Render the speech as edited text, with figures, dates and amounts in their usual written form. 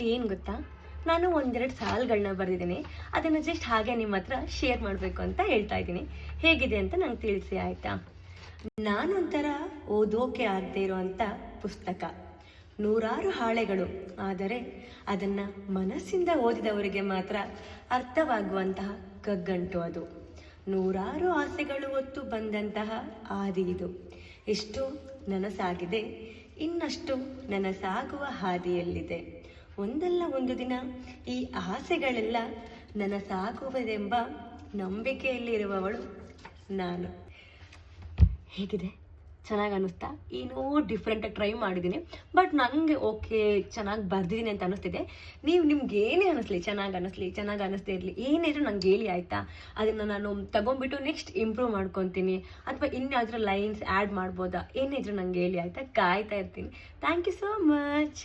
ಏನು ಗೊತ್ತಾ, ನಾನು ಒಂದೆರಡು ಸಾಲುಗಳನ್ನ ಬರೆದಿದ್ದೀನಿ. ಅದನ್ನು ಜಸ್ಟ್ ಹಾಗೆ ನಿಮ್ಮ ಹತ್ರ ಶೇರ್ ಮಾಡಬೇಕು ಅಂತ ಹೇಳ್ತಾ ಇದ್ದೀನಿ. ಹೇಗಿದೆ ಅಂತ ನಂಗೆ ತಿಳಿಸಿ ಆಯಿತಾ. ನಾನೊಂಥರ ಓದೋಕೆ ಆಗದೆ ಇರೋವಂಥ ಪುಸ್ತಕ. ನೂರಾರು ಹಾಳೆಗಳು, ಆದರೆ ಅದನ್ನು ಮನಸ್ಸಿಂದ ಓದಿದವರಿಗೆ ಮಾತ್ರ ಅರ್ಥವಾಗುವಂತಹ ಕಗ್ಗಂಟು ಅದು. ನೂರಾರು ಆಸೆಗಳು ಹೊತ್ತು ಬಂದಂತಹ ಹಾದಿ ಇದು. ಎಷ್ಟು ನನಸಾಗಿದೆ, ಇನ್ನಷ್ಟು ನನಸಾಗುವ ಹಾದಿಯಲ್ಲಿದೆ. ಒಂದಲ್ಲ ಒಂದು ದಿನ ಈ ಆಸೆಗಳೆಲ್ಲ ನನಸಾಗುವುದೆಂಬ ನಂಬಿಕೆಯಲ್ಲಿರುವವಳು ನಾನು. ಹೇಗಿದೆ? ಚೆನ್ನಾಗಿ ಅನ್ನಿಸ್ತಾ? ಏನೋ ಡಿಫ್ರೆಂಟಾಗಿ ಟ್ರೈ ಮಾಡಿದ್ದೀನಿ, ಬಟ್ ನನಗೆ ಓಕೆ ಚೆನ್ನಾಗಿ ಬರ್ದಿದ್ದೀನಿ ಅಂತ ಅನ್ನಿಸ್ತಿದೆ. ನಿಮ್ಗೆ ಏನೇ ಅನ್ನಿಸ್ಲಿ, ಚೆನ್ನಾಗಿ ಅನ್ನಿಸ್ದೇ ಇರಲಿ, ಏನಿದ್ರು ನಂಗೆ ಹೇಳಿ ಆಯಿತಾ. ಅದನ್ನು ನಾನು ತಗೊಂಡ್ಬಿಟ್ಟು ನೆಕ್ಸ್ಟ್ ಇಂಪ್ರೂವ್ ಮಾಡ್ಕೊತೀನಿ, ಅಥವಾ ಇನ್ಯಾವುದ್ರ ಲೈನ್ಸ್ ಆ್ಯಡ್ ಮಾಡ್ಬೋದಾ, ಏನಿದ್ರು ನಂಗೆ ಹೇಳಿ ಆಯಿತಾ. ಕಾಯ್ತಾ ಇರ್ತೀನಿ. Thank you so much.